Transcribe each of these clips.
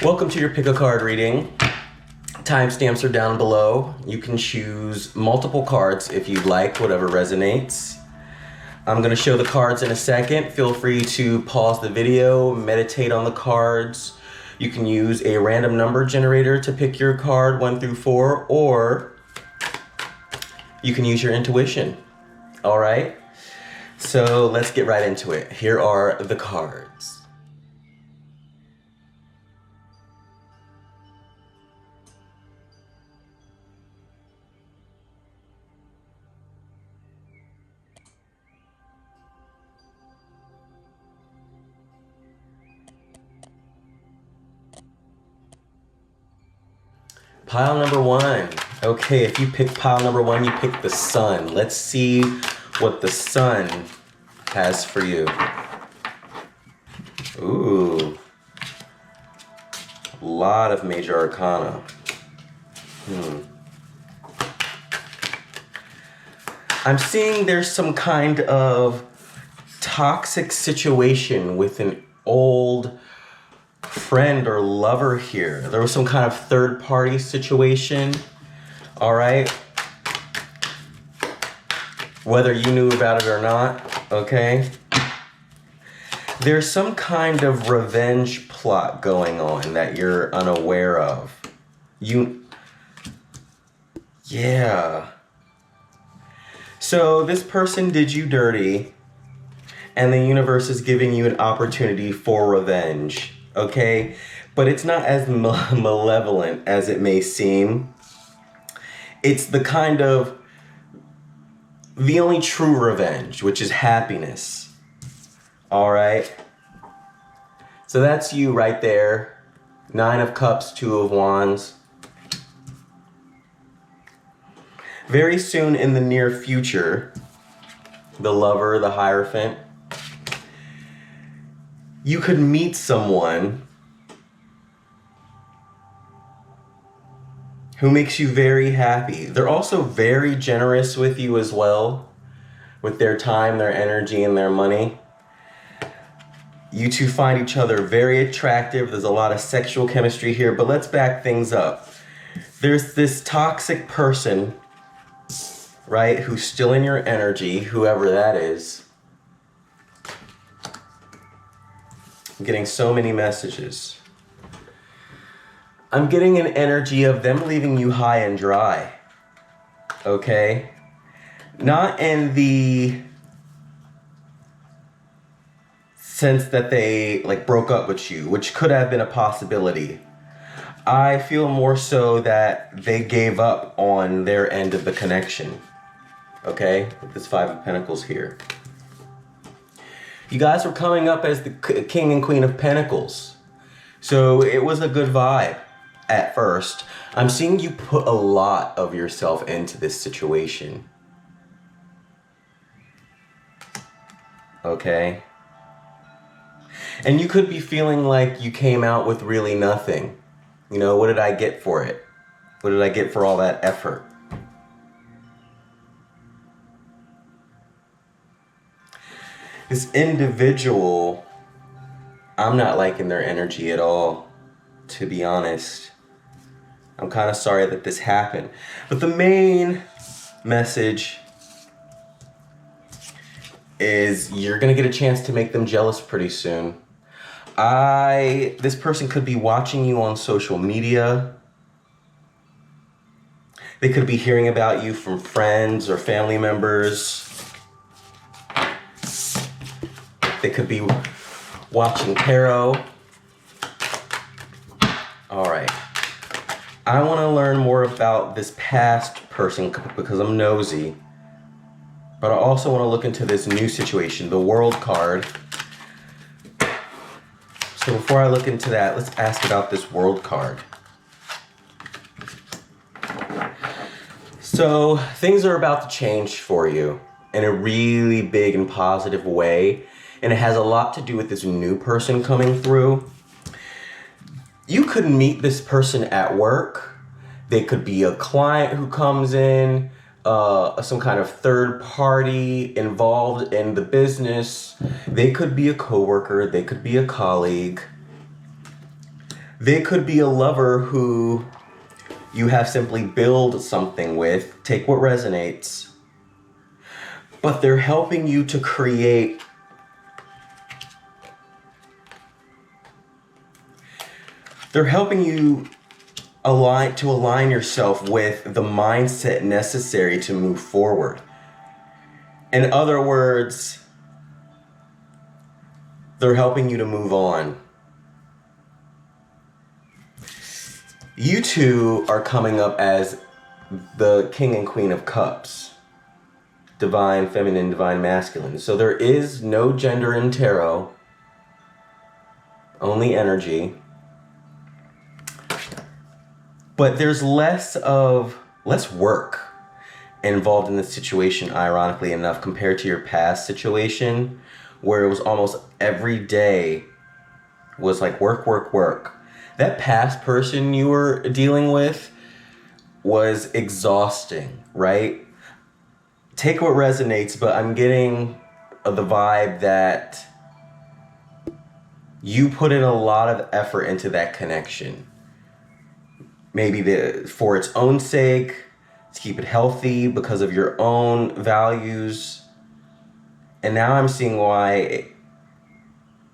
Welcome to your pick a card reading. Timestamps are down below. You can choose multiple cards if you'd like, whatever resonates. I'm going to show the cards in a second. Feel free to pause the video, meditate on the cards. You can use a random number generator to pick your card 1 through 4, or you can use your intuition. All right? So let's get right into it. Here are the cards. Pile number 1. Okay, if you pick pile number 1, you pick the Sun. Let's see what the Sun has for you. Ooh. A lot of major arcana. I'm seeing there's some kind of toxic situation with an old friend or lover here. There was some kind of third party situation. All right. Whether you knew about it or not, okay? There's some kind of revenge plot going on that you're unaware of. Yeah. So this person did you dirty, and the universe is giving you an opportunity for revenge. Okay, but it's not as malevolent as it may seem. It's the kind of the only true revenge, which is happiness. All right. So that's you right there. 9 of Cups, 2 of Wands. Very soon in the near future, the lover, the Hierophant, you could meet someone who makes you very happy. They're also very generous with you as well, with their time, their energy, and their money. You two find each other very attractive. There's a lot of sexual chemistry here, but let's back things up. There's this toxic person, right, who's still in your energy, whoever that is. I'm getting so many messages. I'm getting an energy of them leaving you high and dry. Okay? Not in the sense that they broke up with you, which could have been a possibility. I feel more so that they gave up on their end of the connection. Okay? With this 5 of Pentacles here. You guys were coming up as the King and Queen of Pentacles. So it was a good vibe at first. I'm seeing you put a lot of yourself into this situation. Okay? And you could be feeling like you came out with really nothing. You know, what did I get for it? What did I get for all that effort? This individual, I'm not liking their energy at all, to be honest. I'm kind of sorry that this happened. But the main message is you're going to get a chance to make them jealous pretty soon. This person could be watching you on social media. They could be hearing about you from friends or family members. They could be watching tarot. All right. I want to learn more about this past person because I'm nosy. But I also want to look into this new situation, the World card. So before I look into that, let's ask about this World card. So things are about to change for you in a really big and positive way. And it has a lot to do with this new person coming through. You could meet this person at work. They could be a client who comes in, some kind of third party involved in the business. They could be a coworker. They could be a colleague. They could be a lover who you have simply build something with. Take what resonates. But they're helping you to create they're helping you align yourself with the mindset necessary to move forward. In other words, they're helping you to move on. You two are coming up as the King and Queen of Cups. Divine Feminine, Divine Masculine. So there is no gender in tarot. Only energy. But there's less work involved in this situation, ironically enough, compared to your past situation, where it was almost every day was like work, work, work. That past person you were dealing with was exhausting, right? Take what resonates, but I'm getting the vibe that you put in a lot of effort into that connection. Maybe for its own sake, to keep it healthy, because of your own values. And now I'm seeing why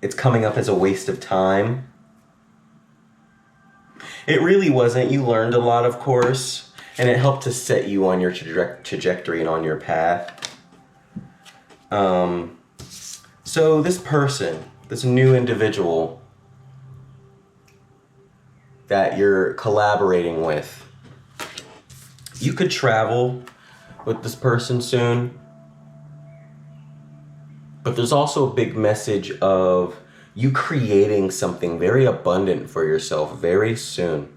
it's coming up as a waste of time. It really wasn't. You learned a lot, of course, and it helped to set you on your trajectory and on your path. So this person, this new individual that you're collaborating with, you could travel with this person soon. But there's also a big message of you creating something very abundant for yourself very soon.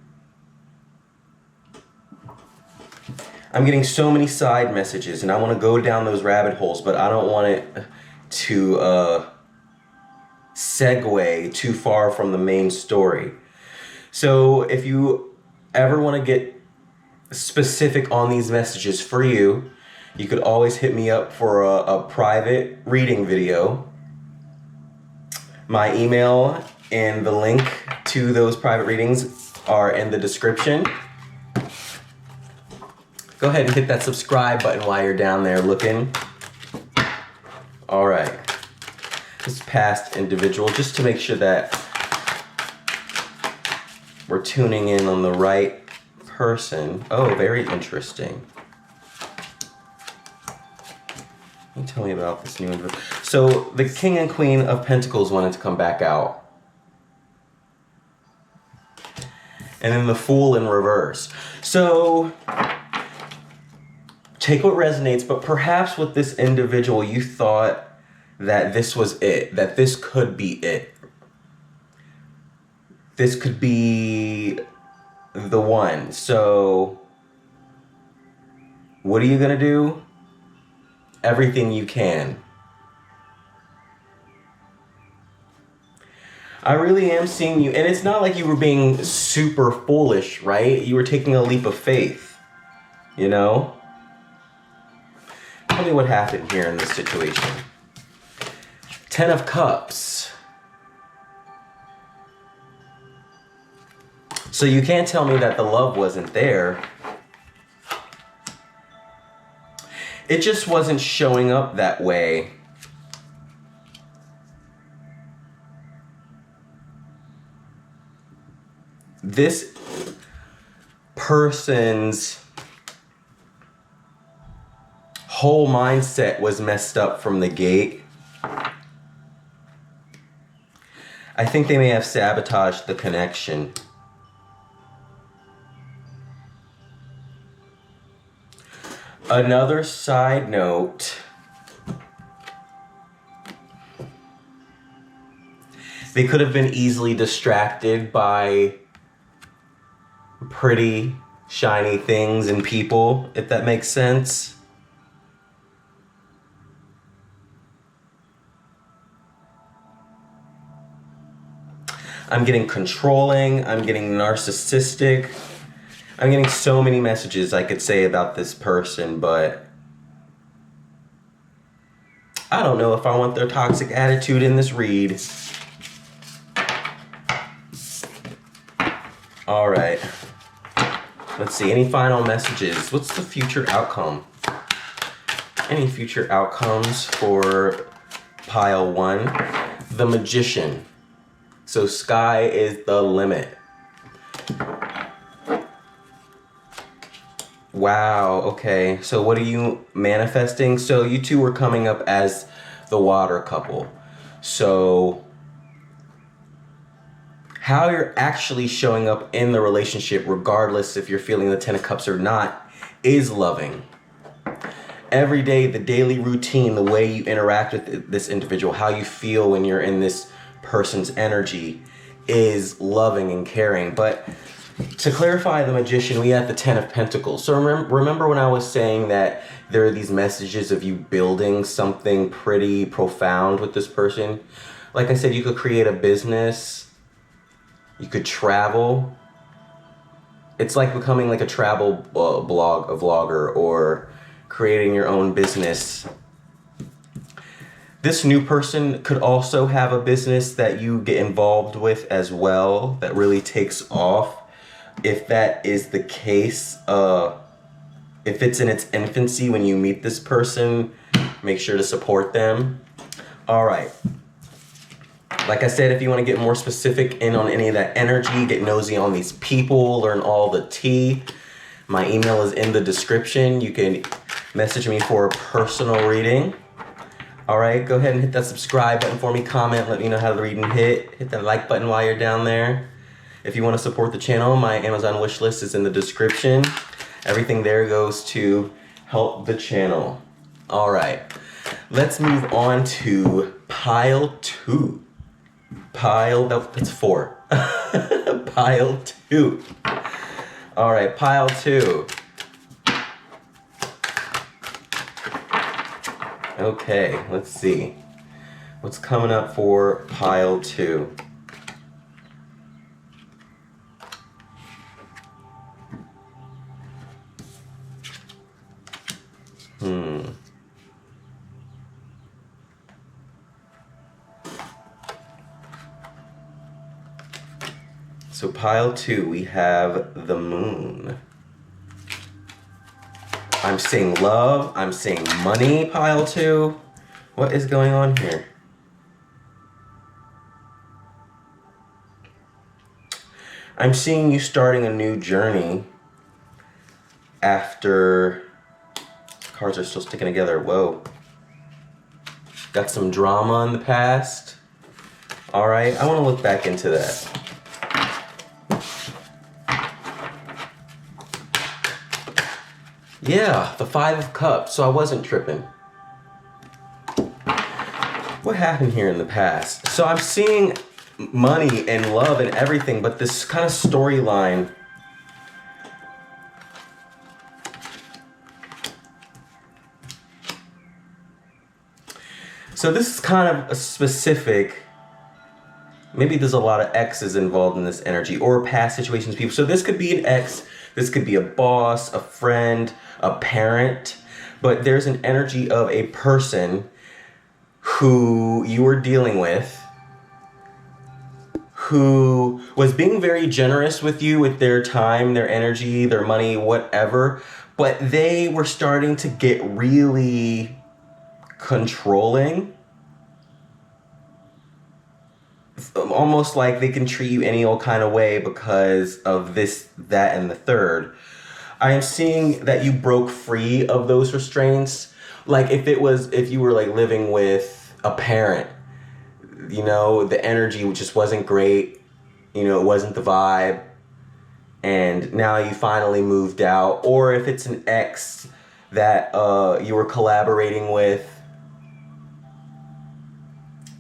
I'm getting so many side messages, and I want to go down those rabbit holes, but I don't want it to segue too far from the main story. So if you ever want to get specific on these messages for you, you could always hit me up for a private reading video. My email and the link to those private readings are in the description. Go ahead and hit that subscribe button while you're down there looking. All right. This past individual, just to make sure that we're tuning in on the right person. Oh, very interesting. Can you tell me about this new individual? So the King and Queen of Pentacles wanted to come back out. And then the Fool in reverse. So take what resonates, but perhaps with this individual, you thought that this was it, that this could be it. This could be the one. So what are you gonna do? Everything you can. I really am seeing you, and it's not like you were being super foolish, right? You were taking a leap of faith, you know? Tell me what happened here in this situation. 10 of Cups. So you can't tell me that the love wasn't there. It just wasn't showing up that way. This person's whole mindset was messed up from the gate. I think they may have sabotaged the connection. Another side note, they could have been easily distracted by pretty, shiny things and people, if that makes sense. I'm getting controlling, I'm getting narcissistic. I'm getting so many messages I could say about this person, but I don't know if I want their toxic attitude in this read. All right. Let's see. Any final messages? What's the future outcome? Any future outcomes for pile 1? The Magician. So sky is the limit. Wow, okay. So what are you manifesting? So you two were coming up as the water couple. So how you're actually showing up in the relationship, regardless if you're feeling the 10 of Cups or not, is loving. Every day, the daily routine, the way you interact with this individual, how you feel when you're in this person's energy is loving and caring. But to clarify the Magician, we have the 10 of Pentacles. So remember when I was saying that there are these messages of you building something pretty profound with this person? Like I said, you could create a business, you could travel. It's like becoming like a travel vlogger, or creating your own business. This new person could also have a business that you get involved with as well that really takes off. If that is the case, if it's in its infancy when you meet this person, make sure to support them. All right. Like I said, if you want to get more specific in on any of that energy, get nosy on these people, learn all the tea, my email is in the description. You can message me for a personal reading. All right, go ahead and hit that subscribe button for me. Comment, let me know how the reading hit. Hit that like button while you're down there. If you want to support the channel, my Amazon wish list is in the description. Everything there goes to help the channel. All right, let's move on to pile 2. That's 4. Pile 2. All right, pile 2. Okay, let's see. What's coming up for pile 2? So pile 2, we have the Moon. I'm seeing love, I'm seeing money, pile 2. What is going on here? I'm seeing you starting a new journey after... Cards are still sticking together, whoa. Got some drama in the past. All right, I want to look back into that. Yeah, the 5 of Cups, so I wasn't tripping. What happened here in the past? So I'm seeing money and love and everything, but this kind of storyline. So this is kind of a specific, maybe there's a lot of exes involved in this energy, or past situations, people. So this could be an ex, this could be a boss, a friend, a parent, but there's an energy of a person who you were dealing with, who was being very generous with you with their time, their energy, their money, whatever, but they were starting to get really controlling. Almost like they can treat you any old kind of way because of this, that, and the third. I am seeing that you broke free of those restraints. Like if you were like living with a parent, you know, the energy just wasn't great, you know, it wasn't the vibe, and now you finally moved out. Or if it's an ex that you were collaborating with,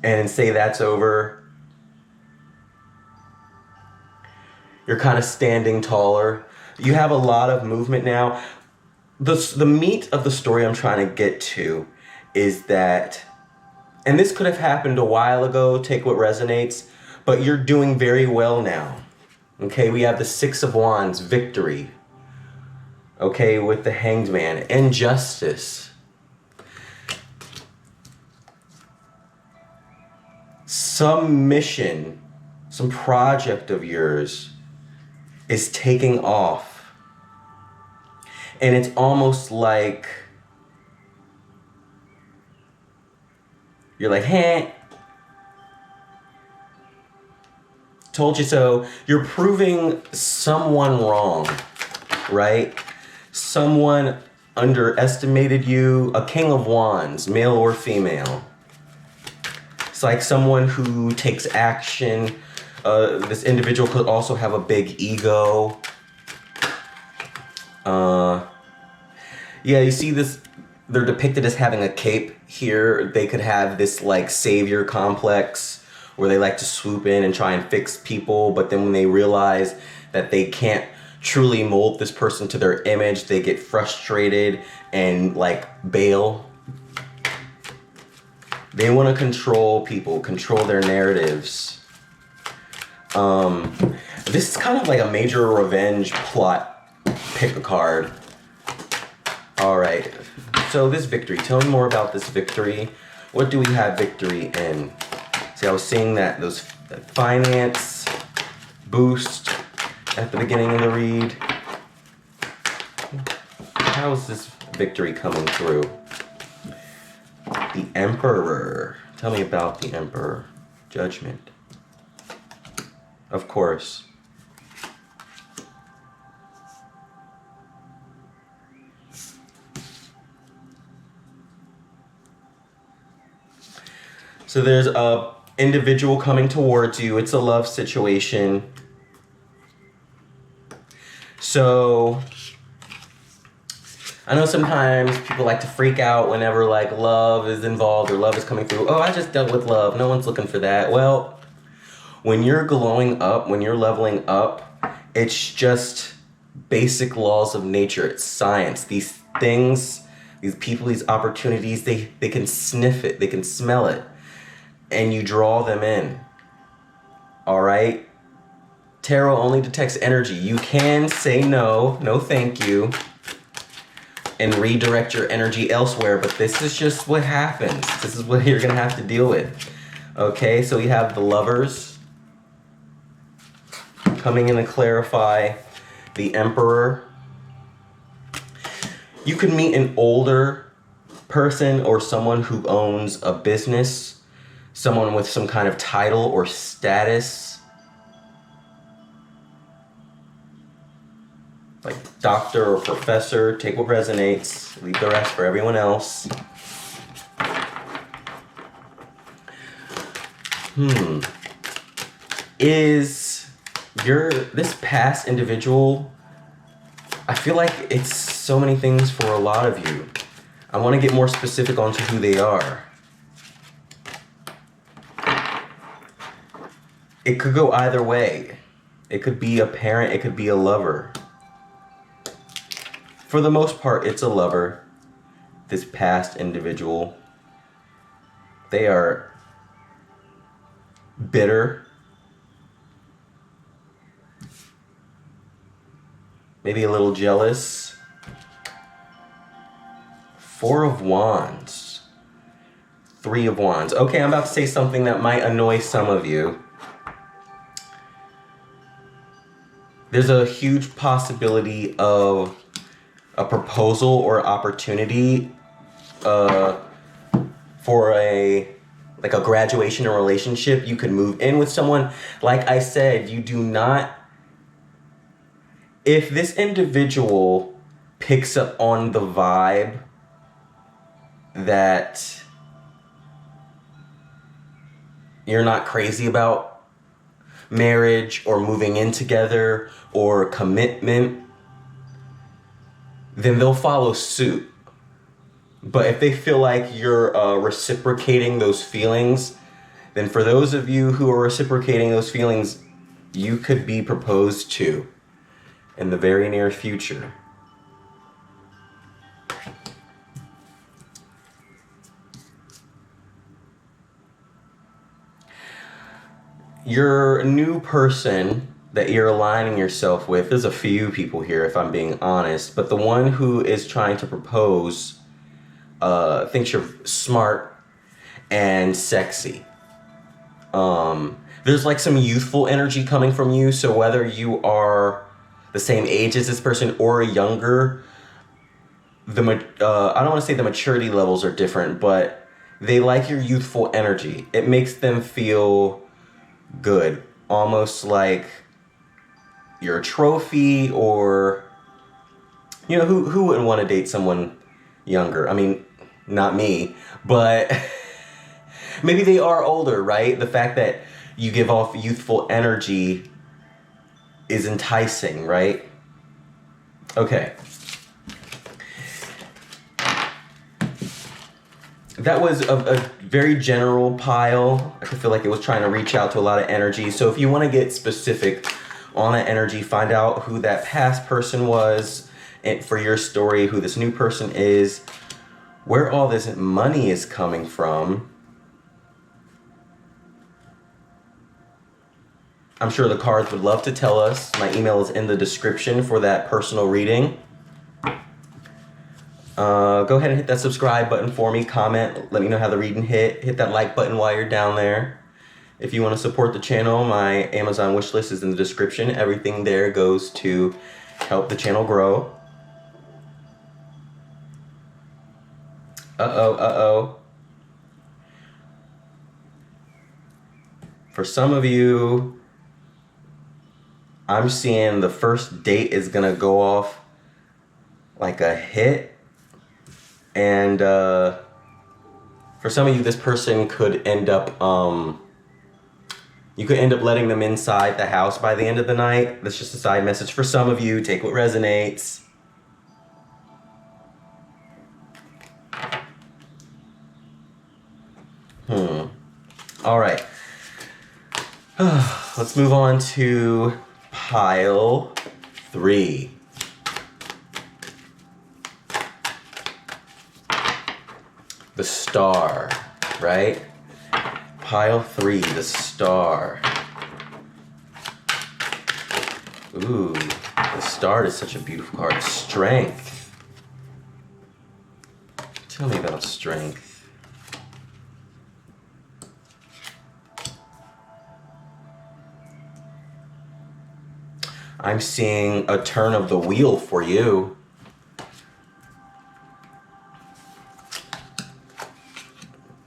and say that's over, you're kind of standing taller. You have a lot of movement now. The meat of the story I'm trying to get to is that, and this could have happened a while ago, take what resonates, but you're doing very well now. Okay, we have the 6 of Wands, victory. Okay, with the Hanged Man, injustice. Some mission, some project of yours is taking off. And it's almost like you're like, hey, told you so. You're proving someone wrong, right? Someone underestimated you. A King of Wands, male or female. It's like someone who takes action. This individual could also have a big ego. Yeah, you see this, they're depicted as having a cape here. They could have this like savior complex where they like to swoop in and try and fix people, but then when they realize that they can't truly mold this person to their image, they get frustrated and like bail. They want to control people, control their narratives. This is kind of like a major revenge plot. Pick a card. All right. So this victory. Tell me more about this victory. What do we have victory in? See, I was seeing that that finance boost at the beginning of the read. How is this victory coming through? The Emperor. Tell me about the Emperor. Judgment. Of course. So there's a individual coming towards you. It's a love situation. So I know sometimes people like to freak out whenever like love is involved or love is coming through. Oh, I just dealt with love. No one's looking for that. Well, when you're glowing up, when you're leveling up, it's just basic laws of nature. It's science. These things, these people, these opportunities, they can sniff it. They can smell it. And you draw them in. All right? Tarot only detects energy. You can say no, no thank you, and redirect your energy elsewhere, but this is just what happens. This is what you're gonna have to deal with. Okay, so we have the Lovers coming in to clarify the Emperor. You could meet an older person or someone who owns a business, someone with some kind of title or status, like doctor or professor. Take what resonates, leave the rest for everyone else. Is this past individual, I feel like it's so many things for a lot of you. I want to get more specific onto who they are. It could go either way. It could be a parent, it could be a lover. For the most part, it's a lover. This past individual, they are bitter. Maybe a little jealous. Four of Wands. Three of Wands. Okay, I'm about to say something that might annoy some of you. There's a huge possibility of a proposal or opportunity for a graduation or relationship. You could move in with someone. Like I said, you do not, if this individual picks up on the vibe that you're not crazy about marriage or moving in together or commitment, then they'll follow suit. But if they feel like you're reciprocating those feelings, then for those of you who are reciprocating those feelings, you could be proposed to in the very near future. Your new person that you're aligning yourself with, there's a few people here if I'm being honest, but the one who is trying to propose thinks you're smart and sexy. There's like some youthful energy coming from you, so whether you are the same age as this person or younger, I don't want to say the maturity levels are different, but they like your youthful energy. It makes them feel good, almost like you're a trophy, or, you know, who wouldn't want to date someone younger? I mean, not me, but maybe they are older, right? The fact that you give off youthful energy is enticing, right? Okay. That was a very general pile. I feel like it was trying to reach out to a lot of energy. So if you want to get specific on an energy, find out who that past person was, and for your story, who this new person is, where all this money is coming from. I'm sure the cards would love to tell us. My email is in the description for that personal reading. Go ahead and hit that subscribe button for me. Comment. Let me know how the reading hit. Hit that like button while you're down there. If you want to support the channel, my Amazon wish list is in the description. Everything there goes to help the channel grow. Uh-oh. For some of you, I'm seeing the first date is going to go off like a hit. And for some of you, this person could end up, you could end up letting them inside the house by the end of the night. That's just a side message for some of you. Take what resonates. All right. Let's move on to pile 3. The Star, right? Pile 3, the Star. Ooh, the Star is such a beautiful card. Strength. Tell me about strength. I'm seeing a turn of the wheel for you.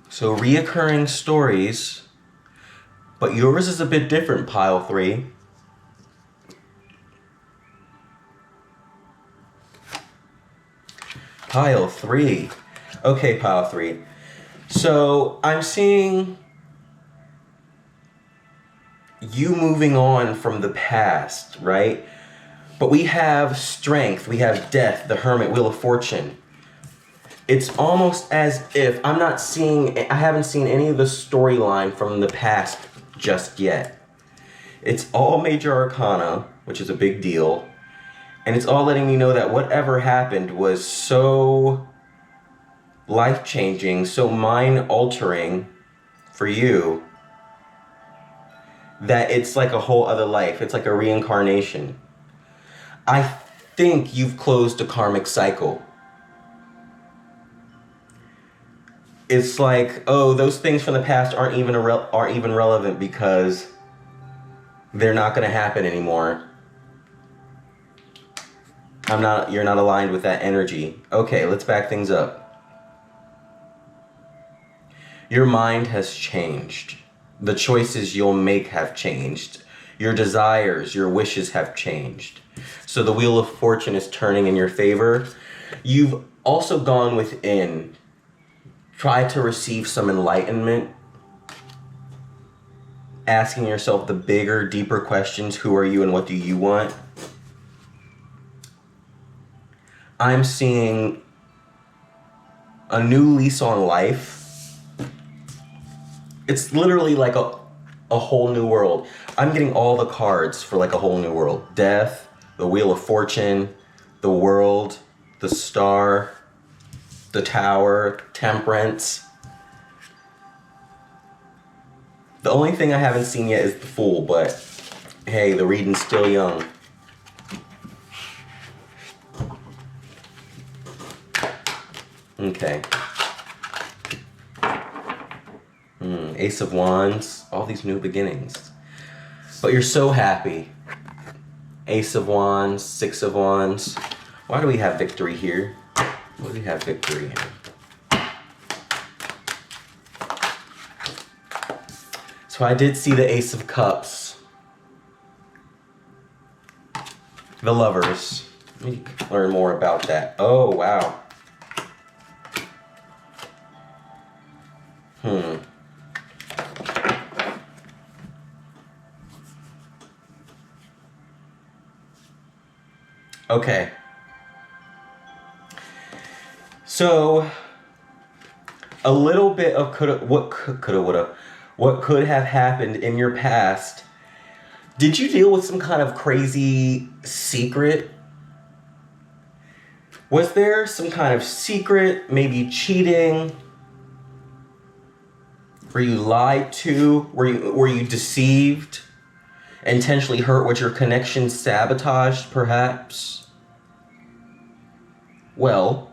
So reoccurring stories, but yours is a bit different, pile 3. Pile 3. Okay, pile 3. So I'm seeing you moving on from the past, right? But we have strength, we have death, the Hermit, Wheel of Fortune. It's almost as if I haven't seen any of the storyline from the past just yet. It's all major arcana, which is a big deal. And it's all letting me know that whatever happened was so life-changing, so mind-altering for you, that it's like a whole other life. It's like a reincarnation. I think you've closed a karmic cycle. It's like, oh, those things from the past aren't even relevant because they're not going to happen anymore. You're not aligned with that energy. Okay, let's back things up. Your mind has changed. The choices you'll make have changed. Your desires, your wishes have changed. So the Wheel of Fortune is turning in your favor. You've also gone within. Try to receive some enlightenment, asking yourself the bigger, deeper questions. Who are you and what do you want? I'm seeing a new lease on life. It's literally like a whole new world. I'm getting all the cards for like a whole new world. Death, the Wheel of Fortune, the World, the Star, the Tower, Temperance. The only thing I haven't seen yet is the Fool, but hey, the reading's still young. Okay. Ace of Wands, all these new beginnings. But you're so happy. Ace of Wands, Six of Wands. Why do we have victory here? Why do we have victory here? So I did see the Ace of Cups. The Lovers. Let me learn more about that. Oh, wow. Okay. So, a little bit of what could have happened in your past. Did you deal with some kind of crazy secret? Was there some kind of secret, maybe cheating? Were you lied to? Were you deceived? Intentionally hurt? Was your connection sabotaged, perhaps? Well,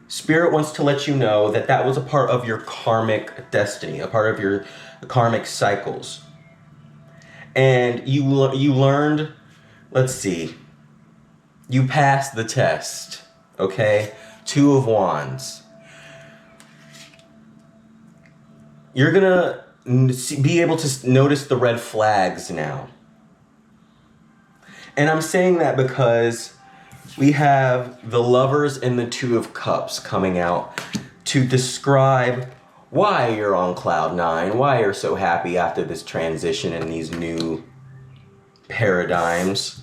Spirit wants to let you know that that was a part of your karmic destiny, a part of your karmic cycles. And you learned, let's see, you passed the test, okay? Two of Wands. You're gonna be able to notice the red flags now. And I'm saying that because we have the Lovers and the Two of Cups coming out to describe why you're on cloud nine, why you're so happy after this transition and these new paradigms.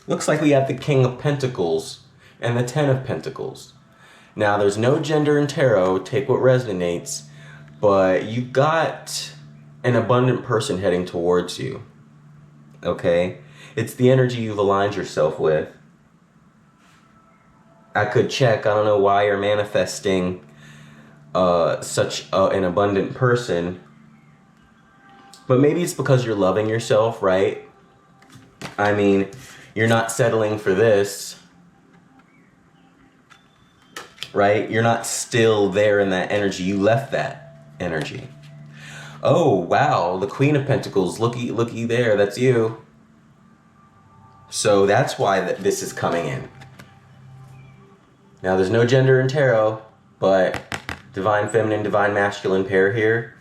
Looks like we have the King of Pentacles and the Ten of Pentacles. Now, there's no gender in tarot, take what resonates, but you got an abundant person heading towards you, okay? It's the energy you've aligned yourself with. I could check, I don't know why you're manifesting such an abundant person, but maybe it's because you're loving yourself, right? I mean, you're not settling for this, right? You're not still there in that energy. You left that energy. Oh, wow, the Queen of Pentacles, looky there, that's you. So that's why this is coming in. Now, there's no gender in tarot, but divine feminine, divine masculine pair here.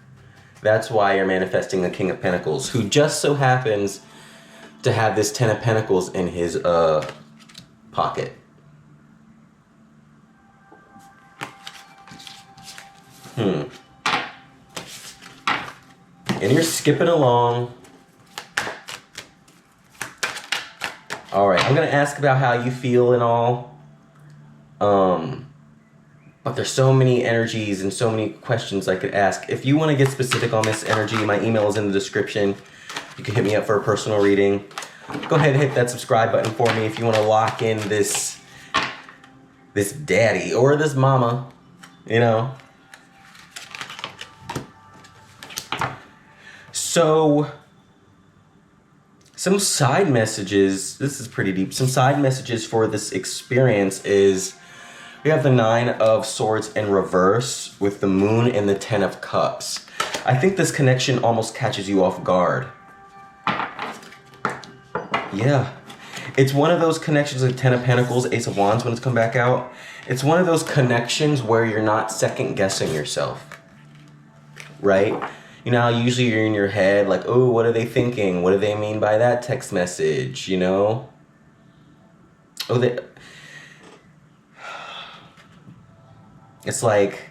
That's why you're manifesting the King of Pentacles, who just so happens to have this Ten of Pentacles in his pocket. And you're skipping along. All right, I'm gonna ask about how you feel and all. But there's so many energies and so many questions I could ask. If you want to get specific on this energy, my email is in the description. You can hit me up for a personal reading. Go ahead and hit that subscribe button for me if you want to lock in this daddy or this mama, you know. So, some side messages, this is pretty deep. Some side messages for this experience is we have the Nine of Swords in reverse with the Moon and the Ten of Cups. I think this connection almost catches you off guard. Yeah. It's one of those connections like Ten of Pentacles, Ace of Wands when it's come back out. It's one of those connections where you're not second guessing yourself. Right? You know, usually you're in your head like, oh, what are they thinking? What do they mean by that text message? You know? Oh, it's like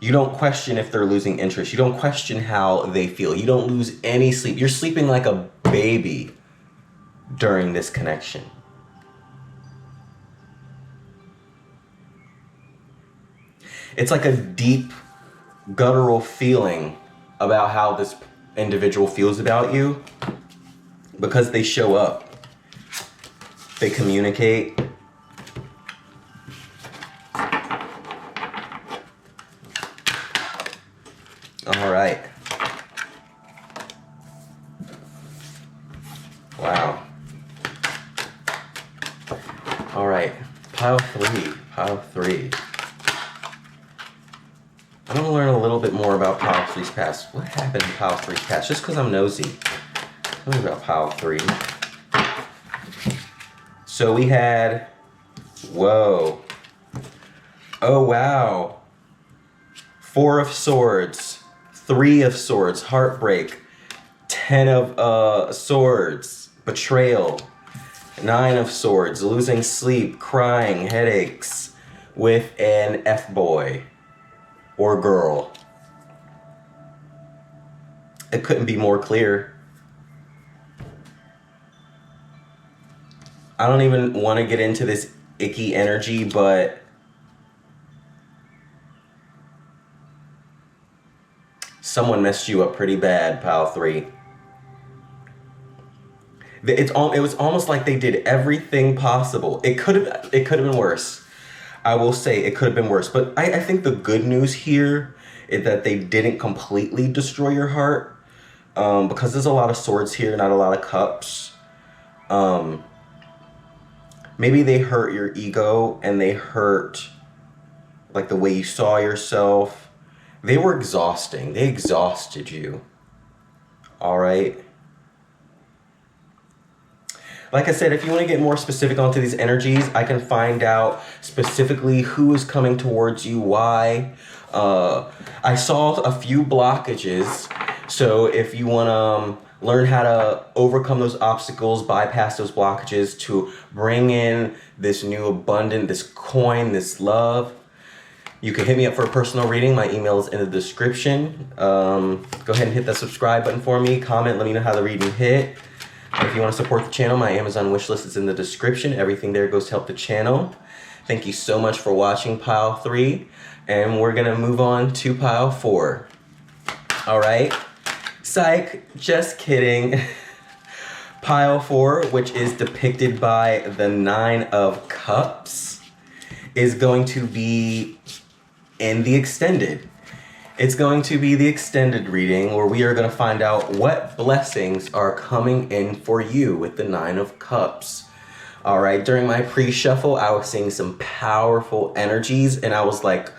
you don't question if they're losing interest. You don't question how they feel. You don't lose any sleep. You're sleeping like a baby during this connection. It's like a deep, guttural feeling about how this individual feels about you because they show up. They communicate. All right. Wow. All right. Pile three. I want to learn a little bit more about Pile 3's past. What happened in Pile 3's past? Just because I'm nosy. Tell me about Pile 3. So we had, whoa. Oh, wow. 4 of Swords, 3 of Swords, heartbreak, 10 of Swords, betrayal, 9 of Swords, losing sleep, crying, headaches, with an F-boy or girl. It couldn't be more clear. I don't even want to get into this icky energy, but someone messed you up pretty bad, pile 3. It was almost like they did everything possible. It could have been worse. I will say it could have been worse. But I think the good news here is that they didn't completely destroy your heart, because there's a lot of swords here, not a lot of cups. Maybe they hurt your ego and they hurt like the way you saw yourself. They were exhausting. They exhausted you. All right. Like I said, if you want to get more specific onto these energies, I can find out specifically who is coming towards you, why. I saw a few blockages. So if you want to learn how to overcome those obstacles, bypass those blockages to bring in this new abundant, this coin, this love, you can hit me up for a personal reading. My email is in the description. Go ahead and hit that subscribe button for me. Comment, let me know how the reading hit. If you want to support the channel, my Amazon wish list is in the description. Everything there goes to help the channel. Thank you so much for watching pile 3. And we're going to move on to pile 4. All right. Psych, just kidding. Pile 4, which is depicted by the 9 of Cups, is going to be in the extended. It's going to be the extended reading where we are going to find out what blessings are coming in for you with the 9 of Cups. All right, during my pre-shuffle, I was seeing some powerful energies and I was like,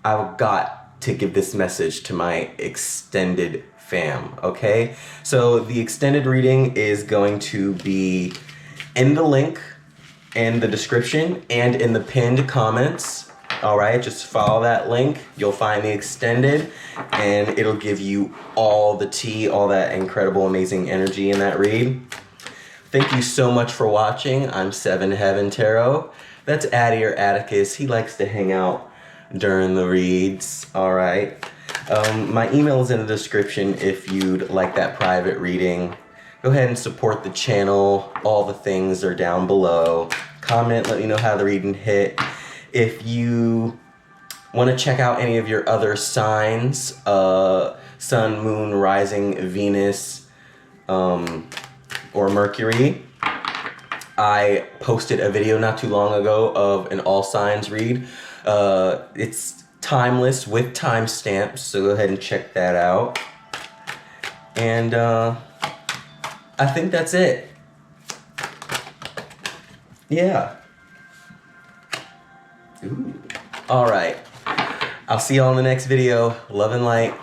I've got to give this message to my extended fam, okay? So the extended reading is going to be in the link in the description and in the pinned comments. All right, just follow that link. You'll find the extended and it'll give you all the tea, all that incredible, amazing energy in that read. Thank you so much for watching. I'm Seven Heaven Tarot. That's Addie or Atticus. He likes to hang out during the reads. All right. My email is in the description if you'd like that private reading. Go ahead and support the channel. All the things are down below. Comment, let me know how the reading hit. If you want to check out any of your other signs, Sun, Moon, Rising, Venus, or Mercury, I posted a video not too long ago of an all signs read. It's timeless with timestamps, so go ahead and check that out. And I think that's it. Yeah. Ooh. All right. I'll see y'all in the next video. Love and light.